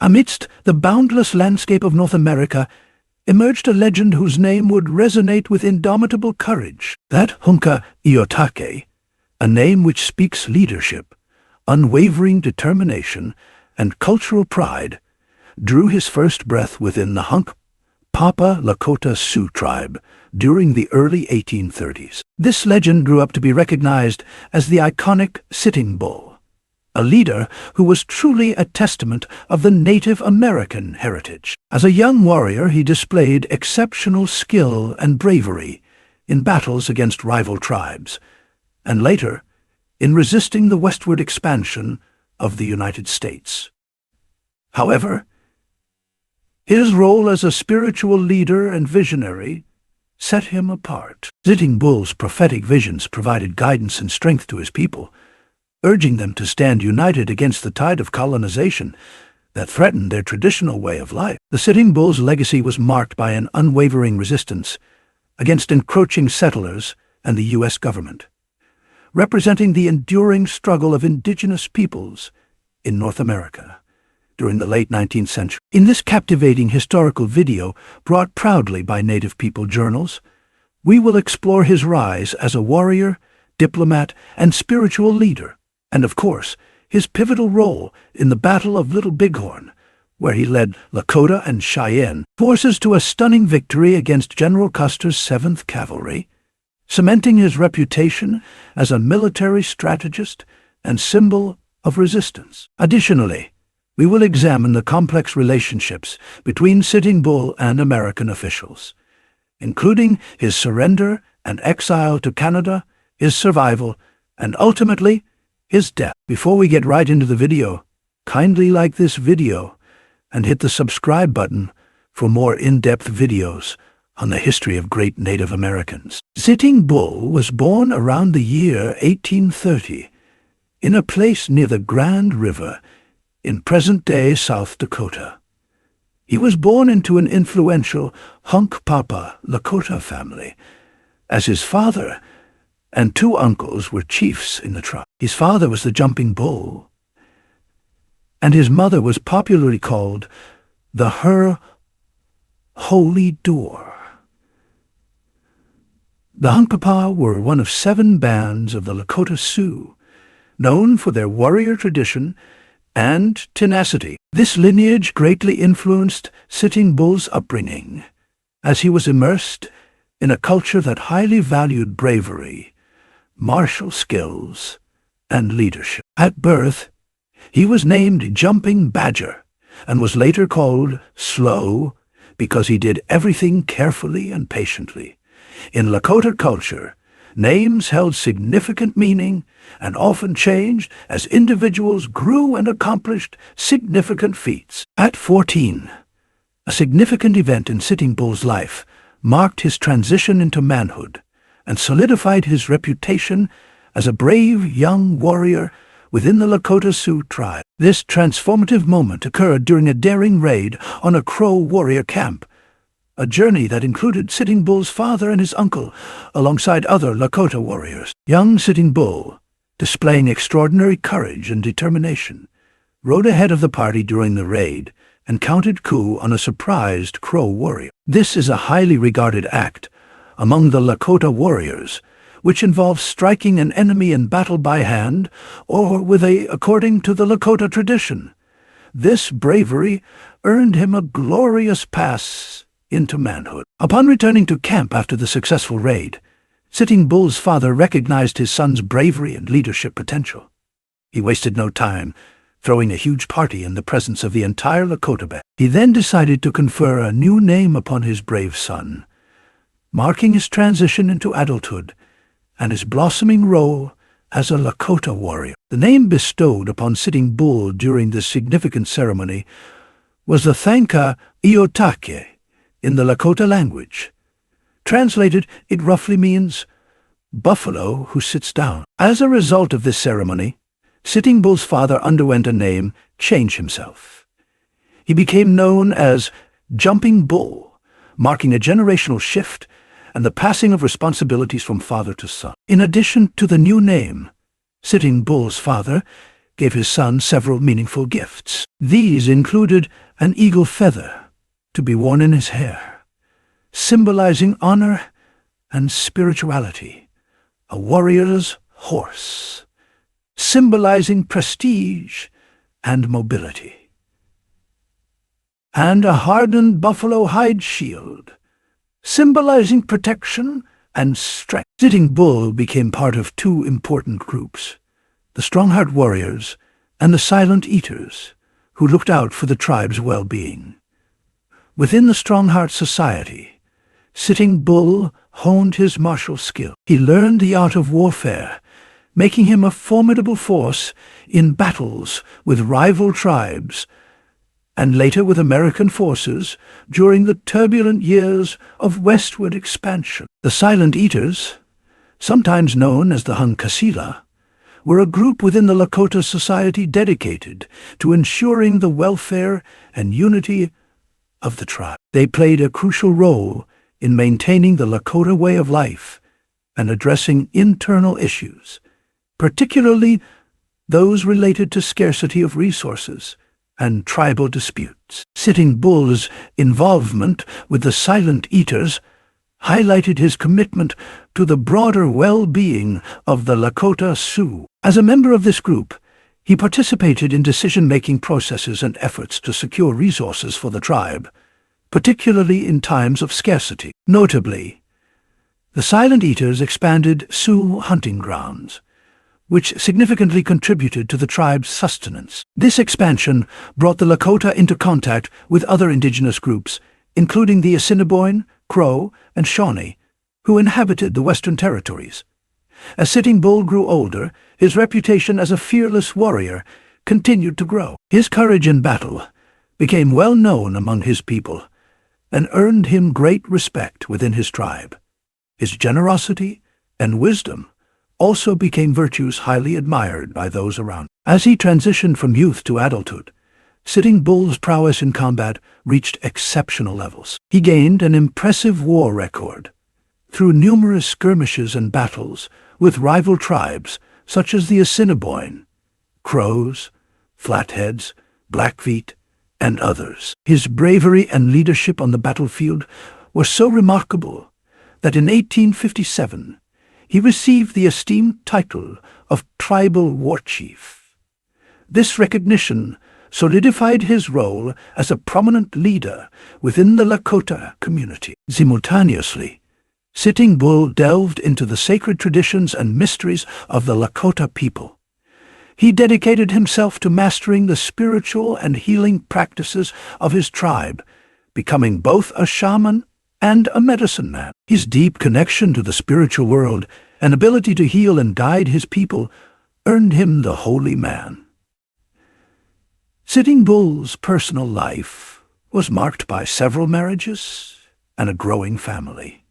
Amidst the boundless landscape of North America emerged a legend whose name would resonate with indomitable courage. That Hunka Iotake, a name which speaks leadership, unwavering determination, and cultural pride, drew his first breath within the Papa Lakota Sioux tribe during the early 1830s. This legend grew up to be recognized as the iconic Sitting Bull, a leader who was truly a testament of the Native American heritage. As a young warrior, he displayed exceptional skill and bravery in battles against rival tribes, and later in resisting the westward expansion of the United States. However, his role as a spiritual leader and visionary set him apart. Sitting Bull's prophetic visions provided guidance and strength to his people, urging them to stand united against the tide of colonization that threatened their traditional way of life. The Sitting Bull's legacy was marked by an unwavering resistance against encroaching settlers and the U.S. government, representing the enduring struggle of indigenous peoples in North America during the late 19th century. In this captivating historical video, brought proudly by Native People Journals, we will explore his rise as a warrior, diplomat, and spiritual leader, and of course, his pivotal role in the Battle of Little Bighorn, where he led Lakota and Cheyenne forces to a stunning victory against General Custer's 7th Cavalry, cementing his reputation as a military strategist and symbol of resistance. Additionally, we will examine the complex relationships between Sitting Bull and American officials, including his surrender and exile to Canada, his survival, and ultimately, his death. Before we get right into the video, kindly like this video and hit the subscribe button for more in-depth videos on the history of great Native Americans. Sitting Bull was born around the year 1830 in a place near the Grand River in present-day South Dakota. He was born into an influential Hunkpapa Lakota family, as his father and 2 uncles were chiefs in the tribe. His father was the Jumping Bull, and his mother was popularly called the Holy Door. The Hunkpapa were one of 7 bands of the Lakota Sioux, known for their warrior tradition and tenacity. This lineage greatly influenced Sitting Bull's upbringing, as he was immersed in a culture that highly valued bravery, martial skills, and leadership. At birth, he was named Jumping Badger and was later called Slow because he did everything carefully and patiently. In Lakota culture, names held significant meaning and often changed as individuals grew and accomplished significant feats. At 14, a significant event in Sitting Bull's life marked his transition into manhood and solidified his reputation as a brave young warrior within the Lakota Sioux tribe. This transformative moment occurred during a daring raid on a Crow warrior camp, a journey that included Sitting Bull's father and his uncle, alongside other Lakota warriors. Young Sitting Bull, displaying extraordinary courage and determination, rode ahead of the party during the raid and counted coup on a surprised Crow warrior. This is a highly regarded act among the Lakota warriors, which involves striking an enemy in battle by hand or according to the Lakota tradition. This bravery earned him a glorious pass into manhood. Upon returning to camp after the successful raid, Sitting Bull's father recognized his son's bravery and leadership potential. He wasted no time, throwing a huge party in the presence of the entire Lakota band. He then decided to confer a new name upon his brave son, marking his transition into adulthood and his blossoming role as a Lakota warrior. The name bestowed upon Sitting Bull during this significant ceremony was the Thanka Iotake in the Lakota language. Translated, it roughly means buffalo who sits down. As a result of this ceremony, Sitting Bull's father underwent a name change himself. He became known as Jumping Bull, marking a generational shift and the passing of responsibilities from father to son. In addition to the new name, Sitting Bull's father gave his son several meaningful gifts. These included an eagle feather to be worn in his hair, symbolizing honor and spirituality, a warrior's horse, symbolizing prestige and mobility, and a hardened buffalo hide shield, symbolizing protection and strength. Sitting Bull became part of two important groups, the Strongheart warriors and the Silent Eaters, who looked out for the tribe's well-being. Within the Strongheart society, Sitting Bull honed his martial skill. He learned the art of warfare, making him a formidable force in battles with rival tribes and later with American forces during the turbulent years of westward expansion. The Silent Eaters, sometimes known as the Hunkasila, were a group within the Lakota society dedicated to ensuring the welfare and unity of the tribe. They played a crucial role in maintaining the Lakota way of life and addressing internal issues, particularly those related to scarcity of resources and tribal disputes. Sitting Bull's involvement with the Silent Eaters highlighted his commitment to the broader well-being of the Lakota Sioux. As a member of this group, he participated in decision-making processes and efforts to secure resources for the tribe, particularly in times of scarcity. Notably, the Silent Eaters expanded Sioux hunting grounds, which significantly contributed to the tribe's sustenance. This expansion brought the Lakota into contact with other indigenous groups, including the Assiniboine, Crow, and Shawnee, who inhabited the Western Territories. As Sitting Bull grew older, his reputation as a fearless warrior continued to grow. His courage in battle became well known among his people and earned him great respect within his tribe. His generosity and wisdom also became virtues highly admired by those around. As he transitioned from youth to adulthood, Sitting Bull's prowess in combat reached exceptional levels. He gained an impressive war record through numerous skirmishes and battles with rival tribes such as the Assiniboine, Crows, Flatheads, Blackfeet, and others. His bravery and leadership on the battlefield were so remarkable that in 1857 he received the esteemed title of Tribal War Chief. This recognition solidified his role as a prominent leader within the Lakota community. Simultaneously, Sitting Bull delved into the sacred traditions and mysteries of the Lakota people. He dedicated himself to mastering the spiritual and healing practices of his tribe, becoming both a shaman and a medicine man. His deep connection to the spiritual world and ability to heal and guide his people earned him the Holy Man. Sitting Bull's personal life was marked by several marriages and a growing family.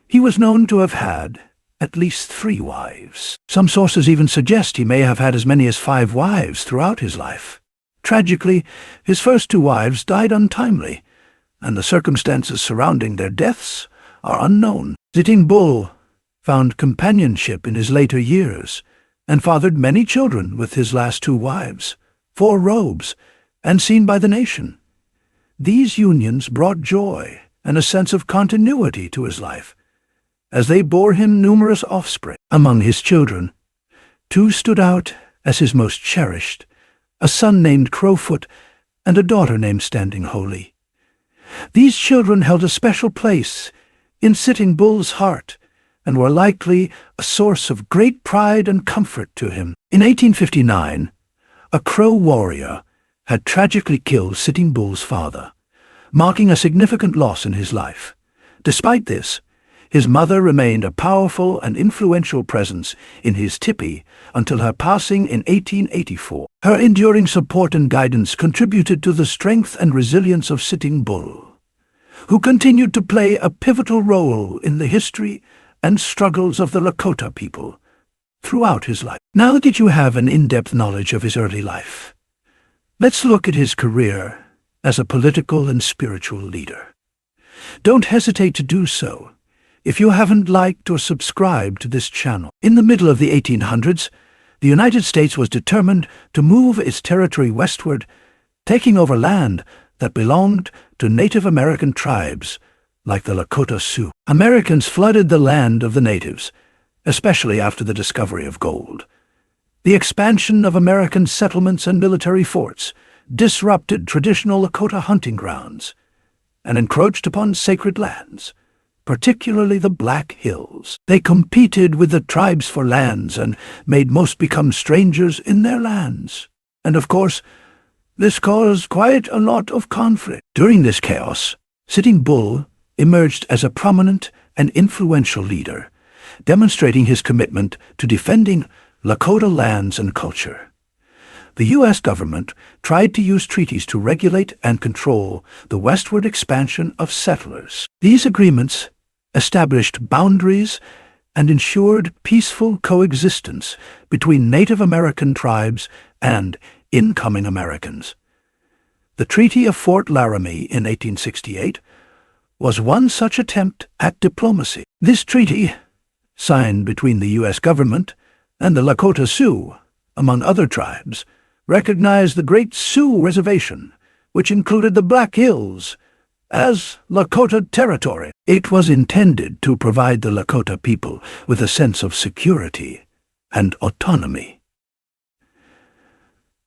He was known to have had at least 3 wives. Some sources even suggest he may have had as many as 5 wives throughout his life. Tragically, his first 2 wives died untimely, and the circumstances surrounding their deaths are unknown. Sitting Bull found companionship in his later years and fathered many children with his last 2 wives, 4 robes, and seen by the nation. These unions brought joy and a sense of continuity to his life, as they bore him numerous offspring. Among his children, 2 stood out as his most cherished, a son named Crowfoot and a daughter named Standing Holy. These children held a special place in Sitting Bull's heart and were likely a source of great pride and comfort to him. In 1859, a Crow warrior had tragically killed Sitting Bull's father, marking a significant loss in his life. Despite this, his mother remained a powerful and influential presence in his tipi until her passing in 1884. Her enduring support and guidance contributed to the strength and resilience of Sitting Bull, who continued to play a pivotal role in the history and struggles of the Lakota people throughout his life. Now that you have an in-depth knowledge of his early life, let's look at his career as a political and spiritual leader. Don't hesitate to do so if you haven't liked or subscribed to this channel. In the middle of the 1800s, The United States was determined to move its territory westward, taking over land that belonged to Native American tribes like the Lakota Sioux. Americans flooded the land of the natives, especially after the discovery of gold. The expansion of American settlements and military forts disrupted traditional Lakota hunting grounds and encroached upon sacred lands, particularly the Black Hills. They competed with the tribes for lands and made most become strangers in their lands. And of course, this caused quite a lot of conflict. During this chaos, Sitting Bull emerged as a prominent and influential leader, demonstrating his commitment to defending Lakota lands and culture. The U.S. government tried to use treaties to regulate and control the westward expansion of settlers. These agreements established boundaries and ensured peaceful coexistence between Native American tribes and incoming Americans. The Treaty of Fort Laramie in 1868 was one such attempt at diplomacy. This treaty, signed between the U.S. government and the Lakota Sioux, among other tribes, recognized the Great Sioux Reservation, which included the Black Hills, as Lakota territory. It was intended to provide the Lakota people with a sense of security and autonomy.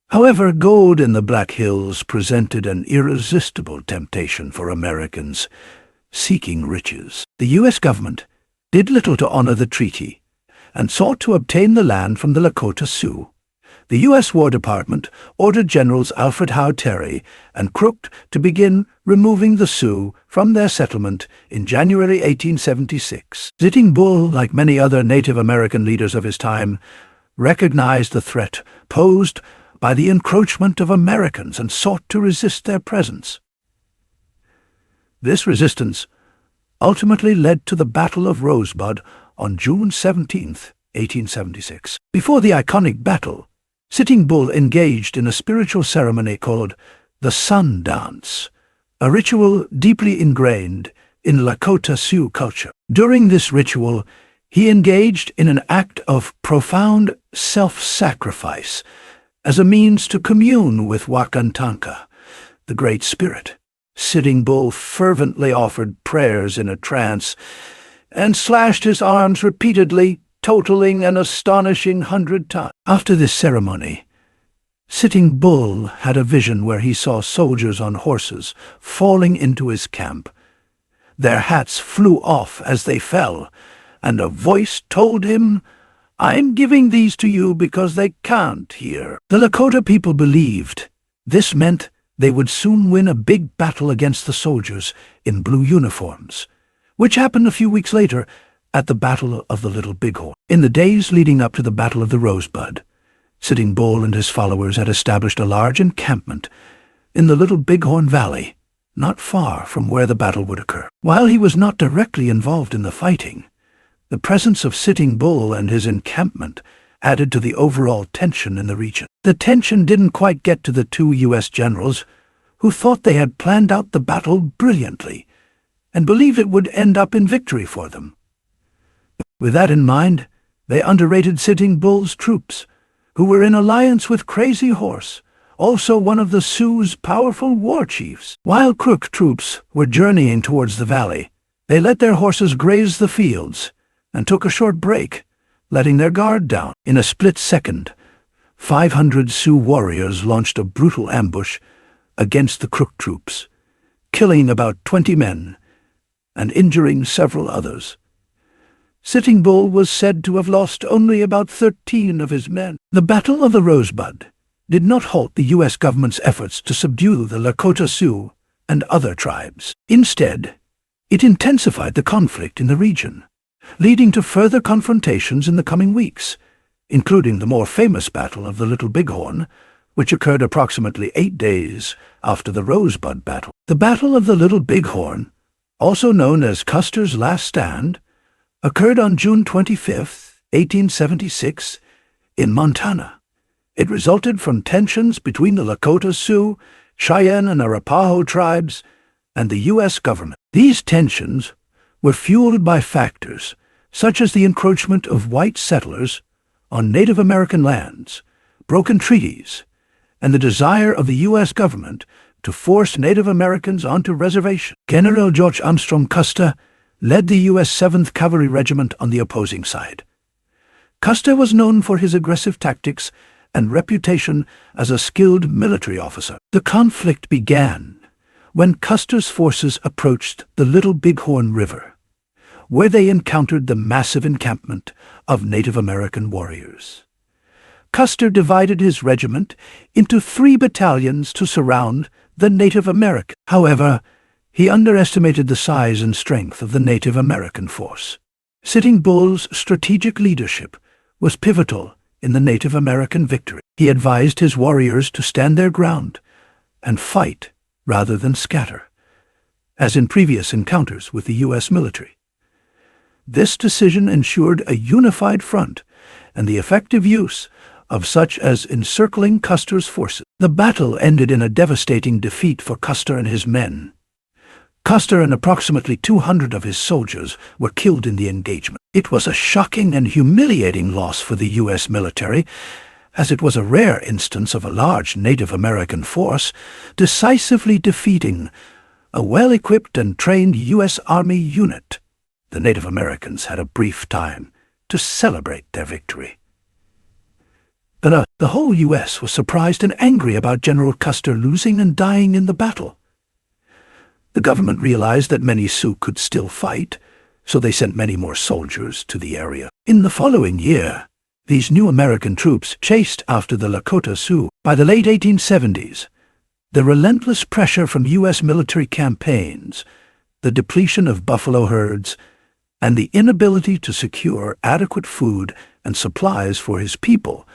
However, gold in the Black Hills presented an irresistible temptation for Americans seeking riches. The U.S. government did little to honor the treaty and sought to obtain the land from the Lakota Sioux. The U.S. War Department ordered Generals Alfred Howe Terry and Crook to begin removing the Sioux from their settlement in January 1876. Sitting Bull, like many other Native American leaders of his time, recognized the threat posed by the encroachment of Americans and sought to resist their presence. This resistance ultimately led to the Battle of Rosebud on June 17, 1876. Before the iconic battle, Sitting Bull engaged in a spiritual ceremony called the Sun Dance, a ritual deeply ingrained in Lakota Sioux culture. During this ritual, he engaged in an act of profound self-sacrifice as a means to commune with Wakantanka, the Great Spirit. Sitting Bull fervently offered prayers in a trance and slashed his arms repeatedly, totaling an astonishing 100 times. After this ceremony, Sitting Bull had a vision where he saw soldiers on horses falling into his camp. Their hats flew off as they fell, and a voice told him, "I'm giving these to you because they can't hear." The Lakota people believed this meant they would soon win a big battle against the soldiers in blue uniforms, which happened a few weeks later at the Battle of the Little Bighorn. In the days leading up to the Battle of the Rosebud, Sitting Bull and his followers had established a large encampment in the Little Bighorn Valley, not far from where the battle would occur. While he was not directly involved in the fighting, the presence of Sitting Bull and his encampment added to the overall tension in the region. The tension didn't quite get to the two U.S. generals, who thought they had planned out the battle brilliantly and believed it would end up in victory for them. With that in mind, they underrated Sitting Bull's troops, who were in alliance with Crazy Horse, also one of the Sioux's powerful war chiefs. While Crook troops were journeying towards the valley, they let their horses graze the fields and took a short break, letting their guard down. In a split second, 500 Sioux warriors launched a brutal ambush against the Crook troops, killing about 20 men and injuring several others. Sitting Bull was said to have lost only about 13 of his men. The Battle of the Rosebud did not halt the U.S. government's efforts to subdue the Lakota Sioux and other tribes. Instead, it intensified the conflict in the region, leading to further confrontations in the coming weeks, including the more famous Battle of the Little Bighorn, which occurred approximately 8 days after the Rosebud Battle. The Battle of the Little Bighorn, also known as Custer's Last Stand, occurred on June 25, 1876, in Montana. It resulted from tensions between the Lakota Sioux, Cheyenne, and Arapaho tribes and the U.S. government. These tensions were fueled by factors such as the encroachment of white settlers on Native American lands, broken treaties, and the desire of the U.S. government to force Native Americans onto reservations. General George Armstrong Custer led the U.S. 7th Cavalry Regiment on the opposing side. Custer was known for his aggressive tactics and reputation as a skilled military officer. The conflict began when Custer's forces approached the Little Bighorn River, where they encountered the massive encampment of Native American warriors. Custer divided his regiment into 3 battalions to surround the Native American. However, he underestimated the size and strength of the Native American force. Sitting Bull's strategic leadership was pivotal in the Native American victory. He advised his warriors to stand their ground and fight rather than scatter, as in previous encounters with the U.S. military. This decision ensured a unified front and the effective use of such as encircling Custer's forces. The battle ended in a devastating defeat for Custer and his men. Custer and approximately 200 of his soldiers were killed in the engagement. It was a shocking and humiliating loss for the U.S. military, as it was a rare instance of a large Native American force decisively defeating a well-equipped and trained U.S. Army unit. The Native Americans had a brief time to celebrate their victory. The whole U.S. was surprised and angry about General Custer losing and dying in the battle. The government realized that many Sioux could still fight, so they sent many more soldiers to the area. In the following year, these new American troops chased after the Lakota Sioux. By the late 1870s, the relentless pressure from U.S. military campaigns, the depletion of buffalo herds, and the inability to secure adequate food and supplies for his people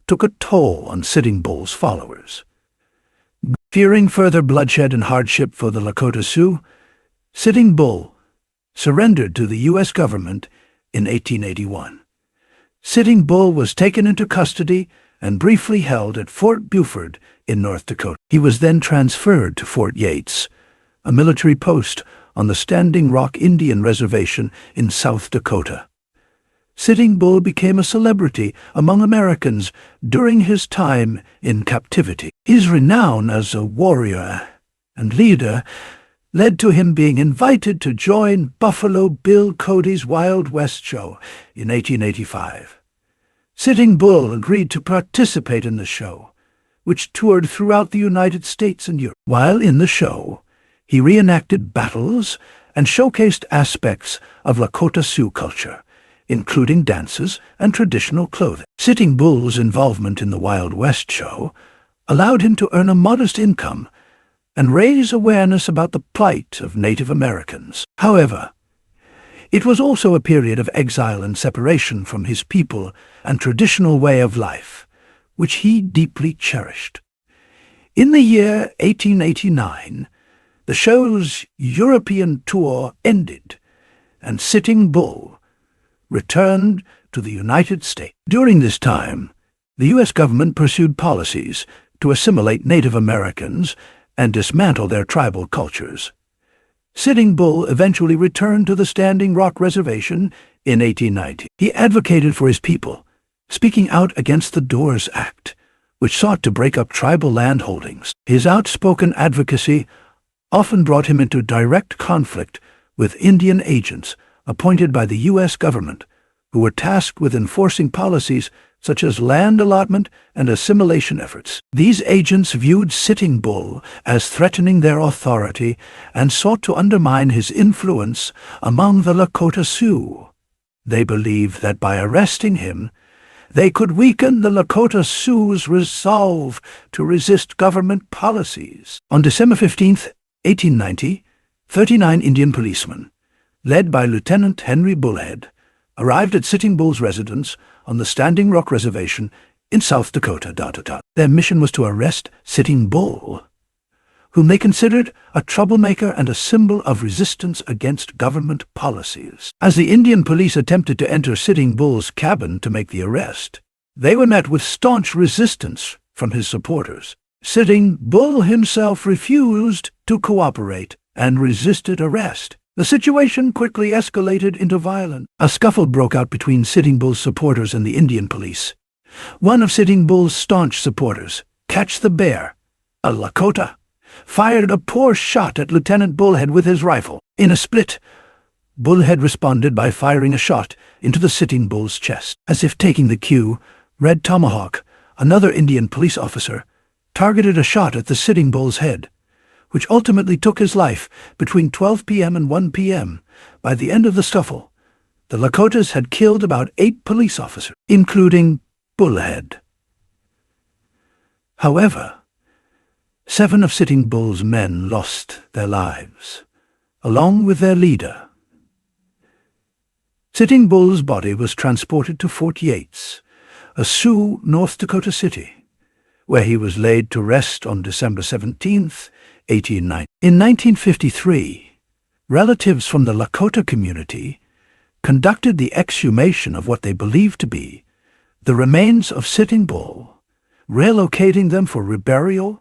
took a toll on Sitting Bull's followers. Fearing further bloodshed and hardship for the Lakota Sioux, Sitting Bull surrendered to the U.S. government in 1881. Sitting Bull was taken into custody and briefly held at Fort Buford in North Dakota. He was then transferred to Fort Yates, a military post on the Standing Rock Indian Reservation in South Dakota. Sitting Bull became a celebrity among Americans during his time in captivity. His renown as a warrior and leader led to him being invited to join Buffalo Bill Cody's Wild West show in 1885. Sitting Bull agreed to participate in the show, which toured throughout the United States and Europe. While in the show, he reenacted battles and showcased aspects of Lakota Sioux culture, including dances and traditional clothing. Sitting Bull's involvement in the Wild West show allowed him to earn a modest income and raise awareness about the plight of Native Americans. However, it was also a period of exile and separation from his people and traditional way of life, which he deeply cherished. In the year 1889, the show's European tour ended, and Sitting Bull returned to the United States. During this time, the U.S. government pursued policies to assimilate Native Americans and dismantle their tribal cultures. Sitting Bull eventually returned to the Standing Rock Reservation in 1890. He advocated for his people, speaking out against the Doors Act, which sought to break up tribal land holdings. His outspoken advocacy often brought him into direct conflict with Indian agents appointed by the U.S. government, who were tasked with enforcing policies such as land allotment and assimilation efforts. These agents viewed Sitting Bull as threatening their authority and sought to undermine his influence among the Lakota Sioux. They believed that by arresting him, they could weaken the Lakota Sioux's resolve to resist government policies. On December 15, 1890, 39 Indian policemen, led by Lieutenant Henry Bullhead, arrived at Sitting Bull's residence on the Standing Rock Reservation in South Dakota. Their mission was to arrest Sitting Bull, whom they considered a troublemaker and a symbol of resistance against government policies. As the Indian police attempted to enter Sitting Bull's cabin to make the arrest, they were met with staunch resistance from his supporters. Sitting Bull himself refused to cooperate and resisted arrest. The situation quickly escalated into violence. A scuffle broke out between Sitting Bull's supporters and the Indian police. One of Sitting Bull's staunch supporters, Catch the Bear, a Lakota, fired a poor shot at Lieutenant Bullhead with his rifle. In a split, Bullhead responded by firing a shot into the Sitting Bull's chest. As if taking the cue, Red Tomahawk, another Indian police officer, targeted a shot at the Sitting Bull's head, which ultimately took his life between 12 p.m. and 1 p.m. By the end of the scuffle, the Lakotas had killed about 8 police officers, including Bullhead. However, 7 of Sitting Bull's men lost their lives, along with their leader. Sitting Bull's body was transported to Fort Yates, a Sioux, North Dakota city, where he was laid to rest on December 17th, 1890. In 1953, relatives from the Lakota community conducted the exhumation of what they believed to be the remains of Sitting Bull, relocating them for reburial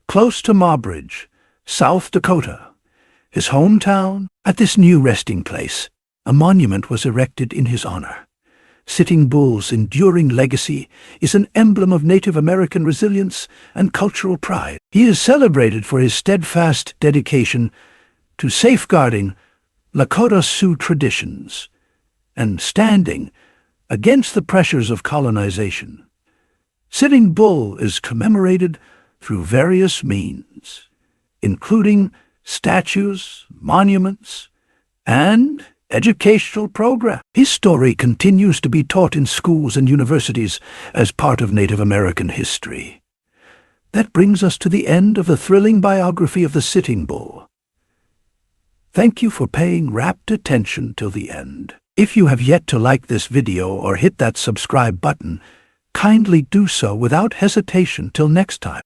close to Mobridge, South Dakota, his hometown. At this new resting place, a monument was erected in his honor. Sitting Bull's enduring legacy is an emblem of Native American resilience and cultural pride. He is celebrated for his steadfast dedication to safeguarding Lakota Sioux traditions and standing against the pressures of colonization. Sitting Bull is commemorated through various means, including statues, monuments, and educational programs. His story continues to be taught in schools and universities as part of Native American history. That brings us to the end of the thrilling biography of the Sitting Bull. Thank you for paying rapt attention till the end. If you have yet to like this video or hit that subscribe button, kindly do so without hesitation till next time.